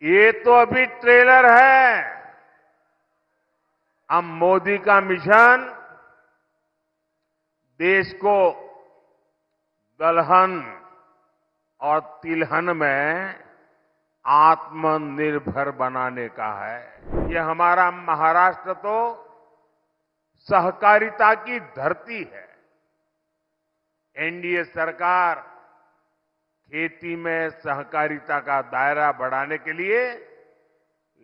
ये तो अभी ट्रेलर है। अब मोदी का मिशन देश को दलहन और तिलहन में आत्मनिर्भर बनाने का है। ये हमारा महाराष्ट्र तो सहकारिता की धरती है। एनडीए सरकार खेती में सहकारिता का दायरा बढ़ाने के लिए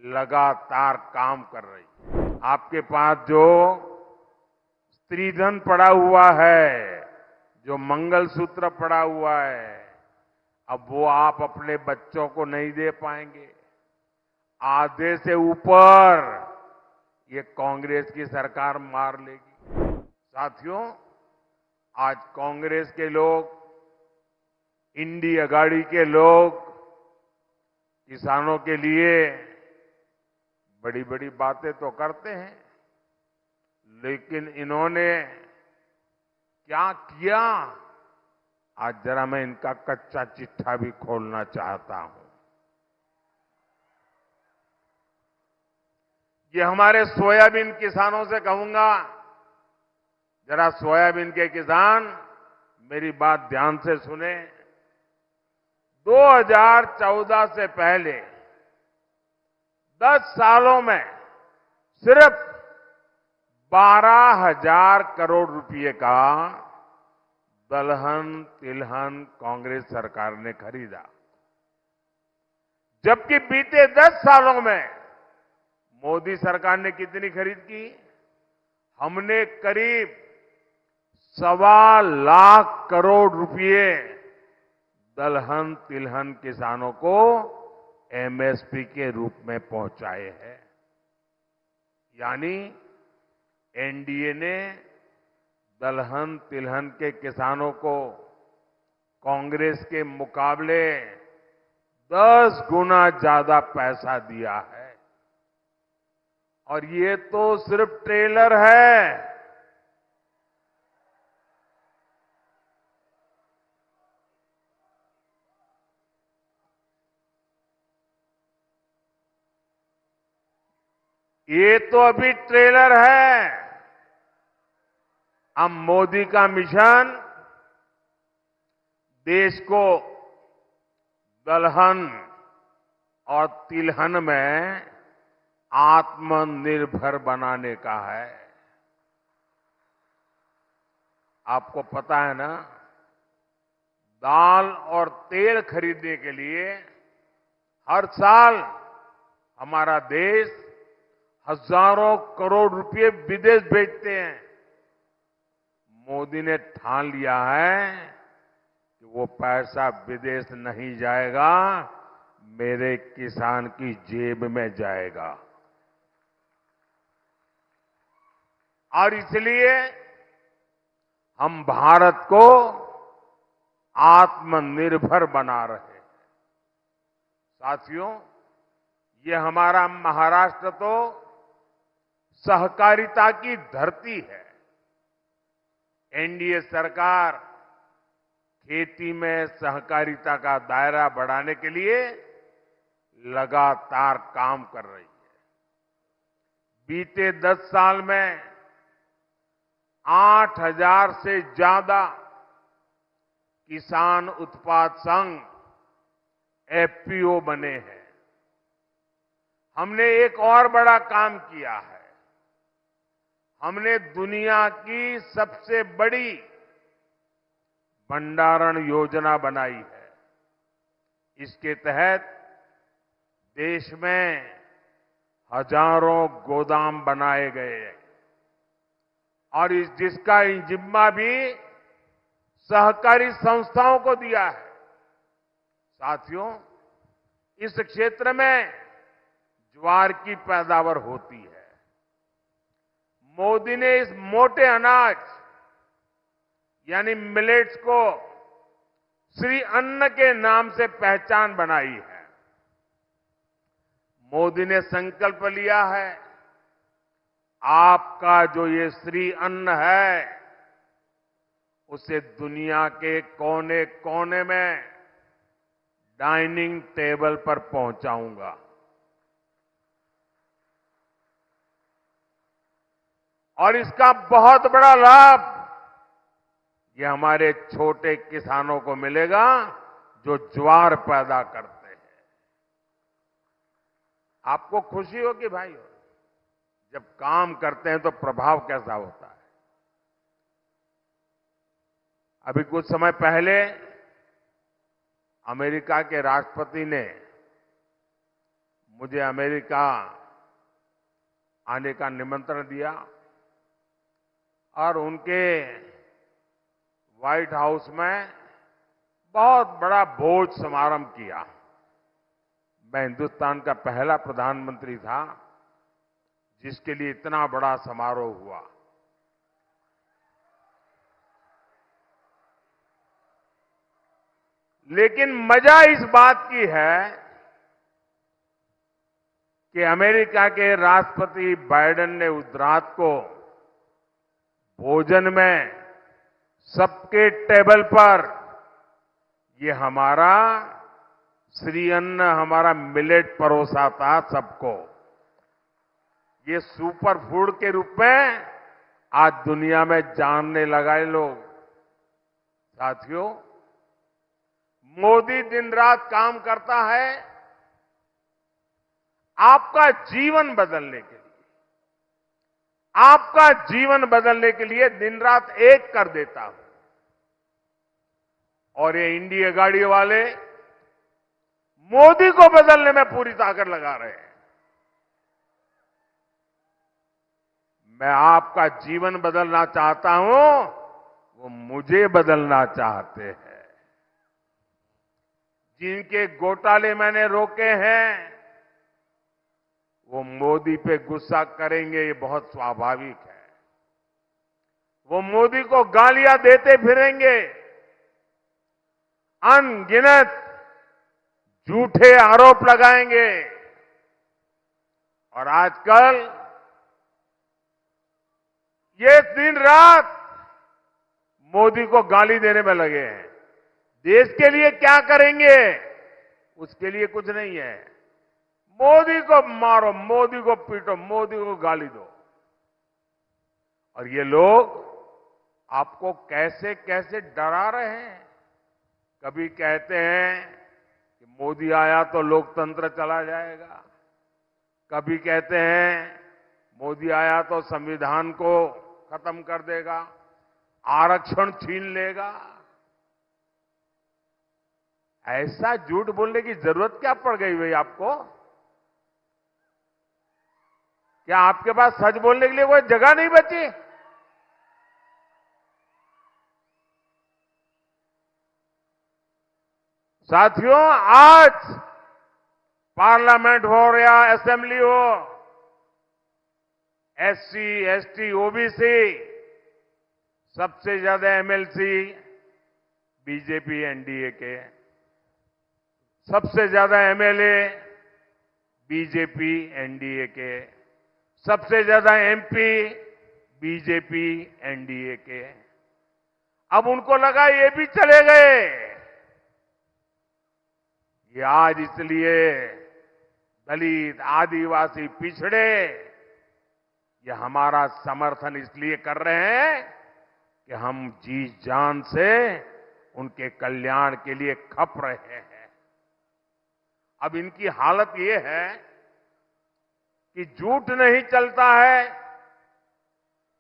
लगातार काम कर रही है। आपके पास जो स्त्रीधन पड़ा हुआ है, जो मंगलसूत्र पड़ा हुआ है, अब वो आप अपने बच्चों को नहीं दे पाएंगे। आधे से ऊपर ये कांग्रेस की सरकार मार लेगी। साथियों, आज कांग्रेस के लोग, इंडी अगाड़ी के लोग किसानों के लिए बड़ी बड़ी बातें तो करते हैं, लेकिन इन्होंने क्या किया, आज जरा मैं इनका कच्चा चिट्ठा भी खोलना चाहता हूं। ये हमारे सोयाबीन किसानों से कहूंगा, जरा सोयाबीन के किसान मेरी बात ध्यान से सुने। 2014 से पहले 10 सालों में सिर्फ 12,000 करोड़ रुपए का दलहन तिलहन कांग्रेस सरकार ने खरीदा, जबकि बीते 10 सालों में मोदी सरकार ने कितनी खरीद की? हमने करीब 1.25 करोड़ रुपए दलहन तिलहन किसानों को एमएसपी के रूप में पहुंचाए हैं। यानी एनडीए ने दलहन तिलहन के किसानों को कांग्रेस के मुकाबले 10 गुना ज्यादा पैसा दिया है। और ये तो सिर्फ ट्रेलर है। ये तो अभी ट्रेलर है। अब मोदी का मिशन देश को दलहन और तिलहन में आत्मनिर्भर बनाने का है। आपको पता है ना, दाल और तेल खरीदने के लिए हर साल हमारा देश हजारों करोड़ रुपए विदेश भेजते हैं। मोदी ने ठान लिया है कि वो पैसा विदेश नहीं जाएगा, मेरे किसान की जेब में जाएगा। और इसलिए हम भारत को आत्मनिर्भर बना रहे हैं। साथियों, ये हमारा महाराष्ट्र तो सहकारिता की धरती है। एनडीए सरकार खेती में सहकारिता का दायरा बढ़ाने के लिए लगातार काम कर रही है। बीते 10 साल में 8,000 से ज्यादा किसान उत्पाद संघ एफपीओ बने हैं। हमने एक और बड़ा काम किया है। हमने दुनिया की सबसे बड़ी भंडारण योजना बनाई है। इसके तहत देश में हजारों गोदाम बनाए गए हैं और जिसका जिम्मा भी सहकारी संस्थाओं को दिया है। साथियों, इस क्षेत्र में ज्वार की पैदावार होती है। मोदी ने इस मोटे अनाज यानी मिलेट्स को श्री अन्न के नाम से पहचान बनाई है। मोदी ने संकल्प लिया है, आपका जो ये श्री अन्न है उसे दुनिया के कोने कोने में डाइनिंग टेबल पर पहुंचाऊंगा। और इसका बहुत बड़ा लाभ ये हमारे छोटे किसानों को मिलेगा जो ज्वार पैदा करते हैं। आपको खुशी होगी भाई, जब काम करते हैं तो प्रभाव कैसा होता है। अभी कुछ समय पहले अमेरिका के राष्ट्रपति ने मुझे अमेरिका आने का निमंत्रण दिया और उनके व्हाइट हाउस में बहुत बड़ा भोज समारंभ किया। मैं हिंदुस्तान का पहला प्रधानमंत्री था जिसके लिए इतना बड़ा समारोह हुआ। लेकिन मजा इस बात की है कि अमेरिका के राष्ट्रपति बाइडेन ने उस रात को भोजन में सबके टेबल पर ये हमारा श्री अन्न, हमारा मिलेट परोसा था सबको। ये सुपर फूड के रूप में आज दुनिया में जानने लगा है लोग। साथियों, मोदी दिन रात काम करता है आपका जीवन बदलने के लिए। आपका जीवन बदलने के लिए दिन रात एक कर देता हूं। और ये इंडिया गाड़ी वाले मोदी को बदलने में पूरी ताकत लगा रहे हैं। मैं आपका जीवन बदलना चाहता हूं, वो मुझे बदलना चाहते हैं। जिनके घोटाले मैंने रोके हैं वो मोदी पे गुस्सा करेंगे, ये बहुत स्वाभाविक है। वो मोदी को गालियां देते फिरेंगे, अनगिनत झूठे आरोप लगाएंगे। और आजकल ये दिन रात मोदी को गाली देने में लगे हैं। देश के लिए क्या करेंगे उसके लिए कुछ नहीं है। मोदी को मारो, मोदी को पीटो, मोदी को गाली दो। और ये लोग आपको कैसे कैसे डरा रहे हैं। कभी कहते हैं कि मोदी आया तो लोकतंत्र चला जाएगा, कभी कहते हैं मोदी आया तो संविधान को खत्म कर देगा, आरक्षण छीन लेगा। ऐसा झूठ बोलने की जरूरत क्या पड़ गई भाई आपको? क्या आपके पास सच बोलने के लिए कोई जगह नहीं बची? साथियों, आज पार्लियामेंट हो या असेंबली हो, एससी, एसटी, ओबीसी सबसे ज्यादा एमएलसी बीजेपी एनडीए के, सबसे ज्यादा एमएलए बीजेपी एनडीए के, सबसे ज्यादा एमपी बीजेपी एनडीए के। अब उनको लगा ये भी चले गए। ये आज इसलिए दलित, आदिवासी, पिछड़े ये हमारा समर्थन इसलिए कर रहे हैं कि हम जी जान से उनके कल्याण के लिए खप रहे हैं। अब इनकी हालत ये है कि झूठ नहीं चलता है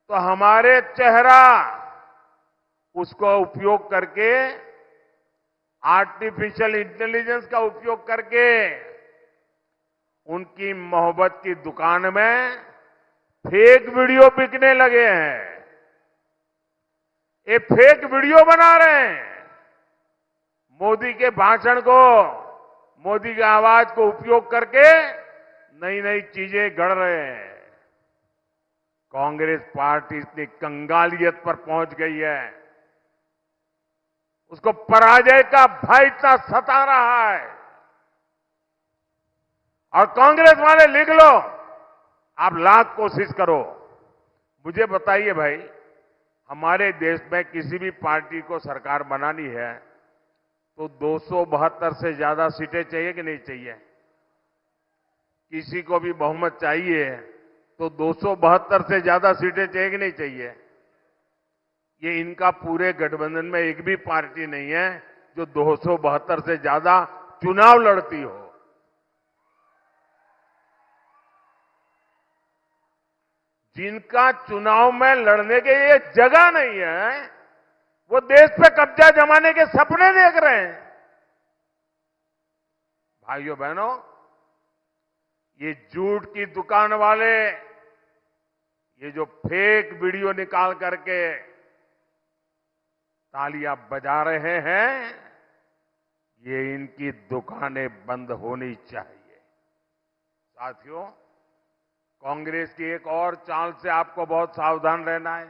तो हमारे चेहरा उसको उपयोग करके, आर्टिफिशियल इंटेलिजेंस का उपयोग करके उनकी मोहब्बत की दुकान में फेक वीडियो बिकने लगे हैं। ये फेक वीडियो बना रहे हैं। मोदी के भाषण को, मोदी की आवाज को उपयोग करके नई नई चीजें गढ़ रहे हैं। कांग्रेस पार्टी इतनी कंगालियत पर पहुंच गई है, उसको पराजय का भय इतना सता रहा है। और कांग्रेस वाले लिख लो, आप लाख कोशिश करो, मुझे बताइए भाई, हमारे देश में किसी भी पार्टी को सरकार बनानी है तो 272 से ज्यादा सीटें चाहिए कि नहीं चाहिए? किसी को भी बहुमत चाहिए तो 272 से ज्यादा सीटें चाहिए कि नहीं चाहिए? ये इनका पूरे गठबंधन में एक भी पार्टी नहीं है जो 272 से ज्यादा चुनाव लड़ती हो। जिनका चुनाव में लड़ने के लिए जगह नहीं है, वो देश पे कब्जा जमाने के सपने देख रहे हैं। भाइयों बहनों, ये झूठ की दुकान वाले ये जो फेक वीडियो निकाल करके तालियां बजा रहे हैं, ये इनकी दुकानें बंद होनी चाहिए। साथियों, कांग्रेस की एक और चाल से आपको बहुत सावधान रहना है।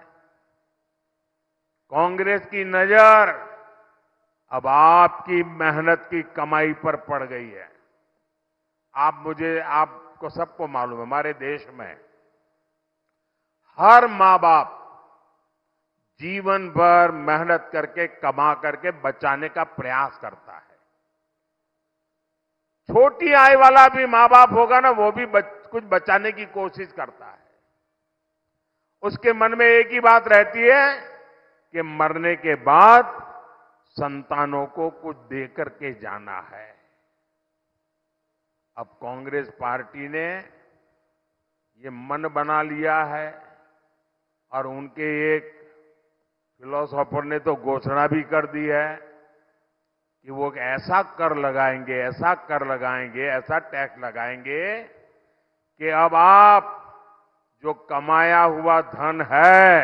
कांग्रेस की नजर अब आपकी मेहनत की कमाई पर पड़ गई है। आपको सबको मालूम है, हमारे देश में हर मां बाप जीवन भर मेहनत करके कमा करके बचाने का प्रयास करता है। छोटी आय वाला भी मां बाप होगा ना, वो भी कुछ बचाने की कोशिश करता है। उसके मन में एक ही बात रहती है कि मरने के बाद संतानों को कुछ दे करके जाना है। अब कांग्रेस पार्टी ने ये मन बना लिया है और उनके एक फिलोसोफर ने तो घोषणा भी कर दी है कि वो ऐसा कर लगाएंगे, ऐसा कर लगाएंगे, ऐसा टैक्स लगाएंगे कि अब आप जो कमाया हुआ धन है,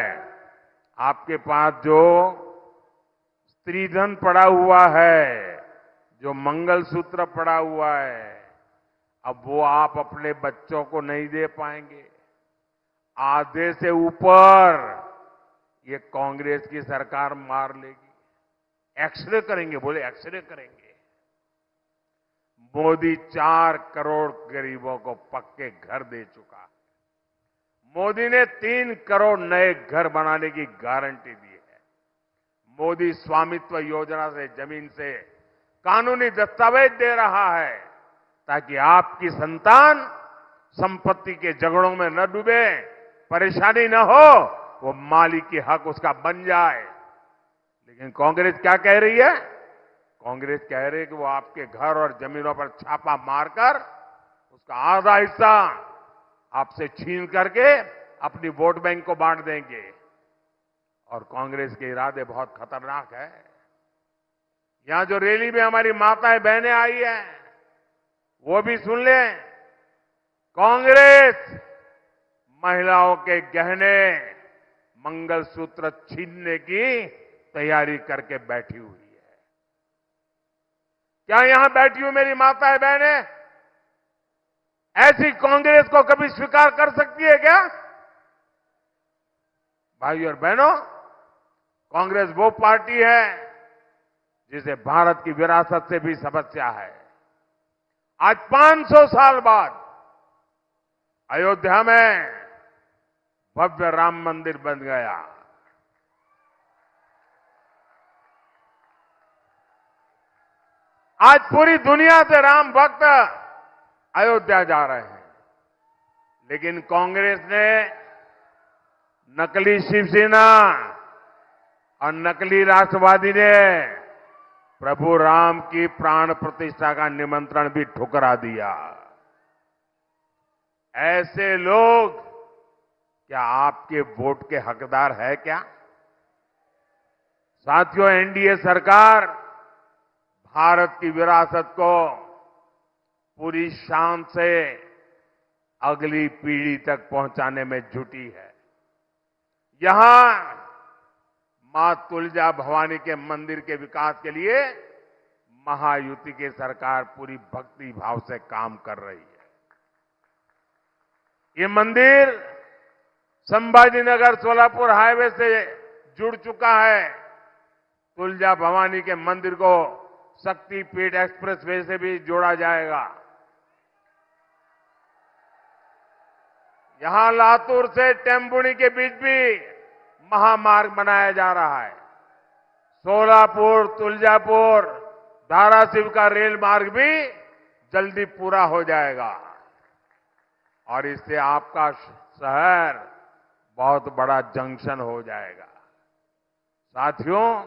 आपके पास जो स्त्री धन पड़ा हुआ है, जो मंगलसूत्र पड़ा हुआ है, अब वो आप अपने बच्चों को नहीं दे पाएंगे। आधे से ऊपर ये कांग्रेस की सरकार मार लेगी। एक्सरे करेंगे, बोले एक्सरे करेंगे। मोदी 4 करोड़ गरीबों को पक्के घर दे चुका है। मोदी ने 3 करोड़ नए घर बनाने की गारंटी दी है। मोदी स्वामित्व योजना से जमीन से कानूनी दस्तावेज दे रहा है ताकि आपकी संतान संपत्ति के झगड़ों में न डूबे, परेशानी न हो, वो मालिकी हक उसका बन जाए। लेकिन कांग्रेस क्या कह रही है? कांग्रेस कह रही है कि वो आपके घर और जमीनों पर छापा मारकर उसका आधा हिस्सा आपसे छीन करके अपनी वोट बैंक को बांट देंगे। और कांग्रेस के इरादे बहुत खतरनाक है। यहां जो रैली में हमारी माताएं बहनें आई हैं, वो भी सुन लें। कांग्रेस महिलाओं के गहने, मंगलसूत्र छीनने की तैयारी करके बैठी हुई है। क्या यहां बैठी हुई मेरी माताएं बहनें ऐसी कांग्रेस को कभी स्वीकार कर सकती है क्या? भाइयों और बहनों, कांग्रेस वो पार्टी है जिसे भारत की विरासत से भी समस्या है। आज 500 साल बाद अयोध्या में भव्य राम मंदिर बन गया। आज पूरी दुनिया से राम भक्त अयोध्या जा रहे हैं। लेकिन कांग्रेस ने नकली शिवसेना और नकली राष्ट्रवादी ने प्रभु राम की प्राण प्रतिष्ठा का निमंत्रण भी ठुकरा दिया। ऐसे लोग क्या आपके वोट के हकदार है क्या? साथियों, एनडीए सरकार भारत की विरासत को पूरी शान से अगली पीढ़ी तक पहुंचाने में जुटी है। यहां मां तुलजा भवानी के मंदिर के विकास के लिए महायुति की सरकार पूरी भक्ति भाव से काम कर रही है। ये मंदिर संभाजीनगर सोलापुर हाईवे से जुड़ चुका है। तुलजा भवानी के मंदिर को शक्तिपीठ एक्सप्रेसवे से भी जोड़ा जाएगा। यहां लातूर से टेम्बुणी के बीच भी महामार्ग बनाया जा रहा है। सोलापुर, तुलजापुर, धाराशिव का रेल मार्ग भी जल्दी पूरा हो जाएगा। और इससे आपका शहर बहुत बड़ा जंक्शन हो जाएगा। साथियों,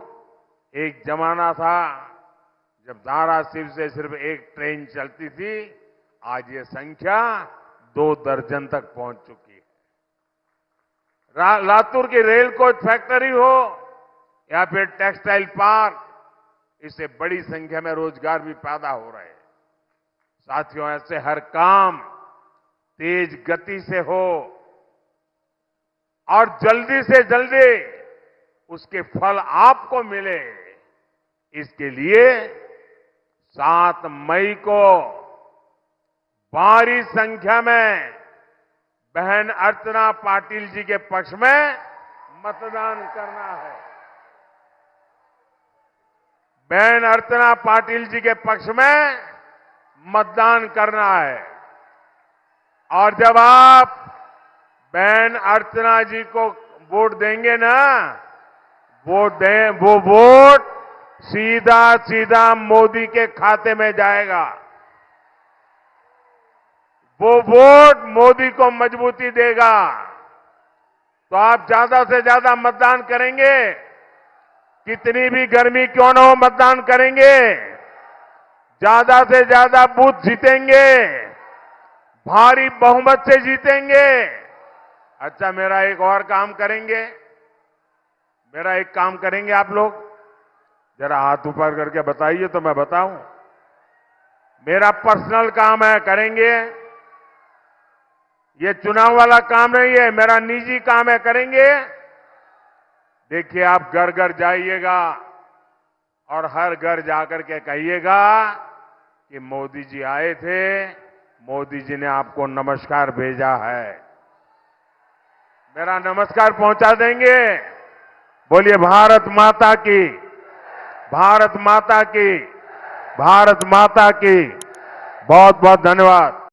एक जमाना था जब धाराशिव से सिर्फ एक ट्रेन चलती थी। आज ये संख्या 2 दर्जन तक पहुंच चुकी है। लातूर की रेल कोच फैक्ट्री हो या फिर टेक्सटाइल पार्क, इससे बड़ी संख्या में रोजगार भी पैदा हो रहे हैं। साथियों, ऐसे हर काम तेज गति से हो और जल्दी से जल्दी उसके फल आपको मिले, इसके लिए 7 मई को भारी संख्या में बहन अर्चना पाटिल जी के पक्ष में मतदान करना है। बहन अर्चना पाटिल जी के पक्ष में मतदान करना है। और जब आप बहन अर्चना जी को वोट देंगे ना, वो वोट सीधा सीधा मोदी के खाते में जाएगा। वो वोट मोदी को मजबूती देगा। तो आप ज्यादा से ज्यादा मतदान करेंगे, कितनी भी गर्मी क्यों न हो मतदान करेंगे, ज्यादा से ज्यादा बूथ जीतेंगे, भारी बहुमत से जीतेंगे। अच्छा, मेरा एक और काम करेंगे, मेरा एक काम करेंगे आप लोग, जरा हाथ ऊपर करके बताइए तो मैं बताऊं। मेरा पर्सनल काम है, करेंगे। ये चुनाव वाला काम नहीं है, मेरा निजी काम है, करेंगे। देखिए, आप घर घर जाइएगा और हर घर जाकर के कहिएगा कि मोदी जी आए थे, मोदी जी ने आपको नमस्कार भेजा है। मेरा नमस्कार पहुंचा देंगे। बोलिए भारत माता की, भारत माता की, भारत माता की। बहुत बहुत धन्यवाद।